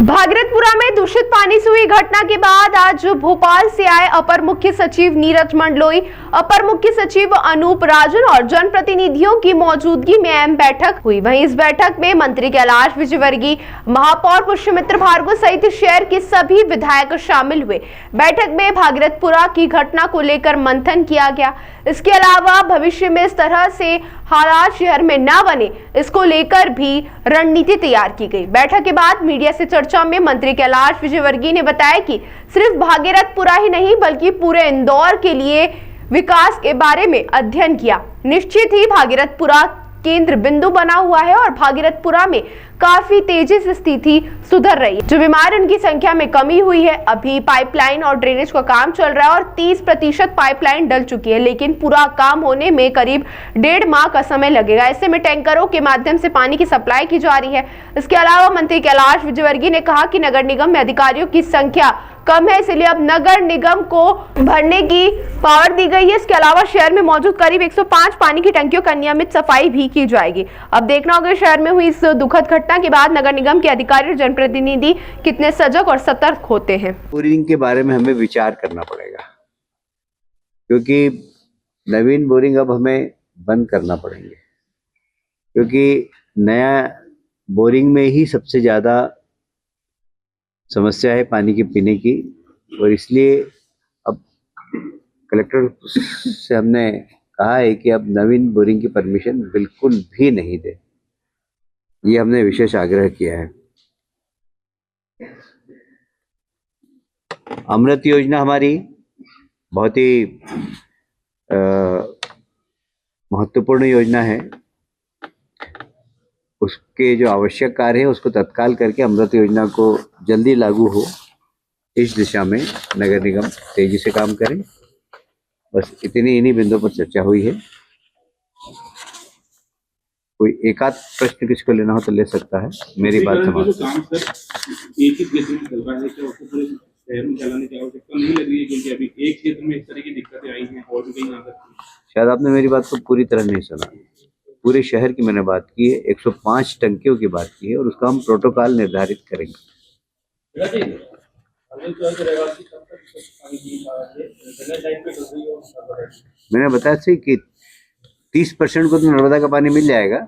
भागीरथपुरा में दूषित पानी से हुई घटना के बाद आज भोपाल से आए अपर मुख्य सचिव नीरज मंडलोई, अपर मुख्य सचिव अनूप राजन और जनप्रतिनिधियों की मौजूदगी में अहम बैठक हुई। वहीं इस बैठक में मंत्री कैलाश विजयवर्गीय, महापौर पुष्यमित्र भार्गव सहित शहर के सभी विधायक शामिल हुए। बैठक में भागीरथपुरा की घटना को लेकर मंथन किया गया। इसके अलावा भविष्य में इस तरह से हालात शहर में न बने, इसको लेकर भी रणनीति तैयार की गई। बैठक के बाद मीडिया से चर्चा में मंत्री कैलाश विजयवर्गीय ने बताया कि सिर्फ भागीरथपुरा ही नहीं बल्कि पूरे इंदौर के लिए विकास के बारे में अध्ययन किया। निश्चित ही भागीरथपुरा केंद्र बिंदु बना हुआ है और भागीरथपुरा में काफी तेजी से स्थिति सुधर रही है। जो बीमार उनकी संख्या में कमी हुई है। अभी पाइपलाइन और ड्रेनेज का काम चल रहा है और 30% पाइपलाइन डल चुकी है, लेकिन पूरा काम होने में करीब 1.5 माह का समय लगेगा। ऐसे में टैंकरों के माध्यम से पानी की सप्लाई की जा रही है। इसके अलावा मंत्री कैलाश विजयवर्गीय ने कहा कि नगर निगम में अधिकारियों की संख्या कम है, इसलिए अब नगर निगम को भरने की पावर दी गई है। इसके अलावा शहर में मौजूद करीब 105 पानी की टंकियों का नियमित सफाई भी की जाएगी। अब देखना होगा शहर में हुई इस दुखद घटना के बाद नगर निगम के अधिकारी और जनप्रतिनिधि कितने सजग और सतर्क होते हैं। बोरिंग के बारे में हमें विचार करना पड़ेगा, क्योंकि नवीन बोरिंग अब हमें बंद करना पड़ेंगे, क्योंकि नया बोरिंग में ही सबसे ज़्यादा समस्या है पानी के पीने की। और इसलिए अब कलेक्टर से हमने कहा है कि अब नवीन बोरिंग की परमिशन बिल्कुल भी नहीं दे, ये हमने विशेष आग्रह किया है। अमृत योजना हमारी बहुत ही महत्वपूर्ण योजना है। उसके जो आवश्यक कार्य है उसको तत्काल करके अमृत योजना को जल्दी लागू हो, इस दिशा में नगर निगम तेजी से काम करें। बस इन्हीं बिंदुओं पर चर्चा हुई है। कोई एक आध प्रश्न किसी को लेना हो तो ले सकता है, मेरी बात समाप्त। एक ही क्षेत्र में चल रहा है, क्या उसको पूरे शहर में चलाने की आवश्यकता नहीं लग रही है? क्योंकि अभी एक क्षेत्र में इस तरह की दिक्कतें आई हैं और भी कहीं आ सकती हैं। शायद आपने मेरी बात को पूरी तरह नहीं सुना। पूरे शहर की मैंने बात की है, 105 टंकियों की बात की है और उसका हम प्रोटोकॉल निर्धारित करेंगे। मैंने बताया थी कि 30% को तो नर्मदा का पानी मिल जाएगा,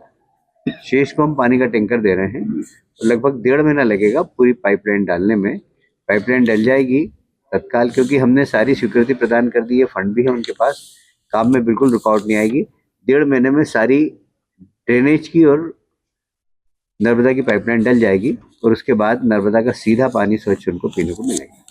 शेष को हम पानी का टैंकर दे रहे हैं। तो लगभग 1.5 महीना लगेगा पूरी पाइपलाइन डालने में। पाइपलाइन डल जाएगी तत्काल, क्योंकि हमने सारी स्वीकृति प्रदान कर दी है, फंड भी है उनके पास, काम में बिल्कुल रुकावट नहीं आएगी। 1.5 महीने में सारी ड्रेनेज की और नर्मदा की पाइपलाइन डल जाएगी और उसके बाद नर्मदा का सीधा पानी स्वच्छ उनको पीने को मिलेगा।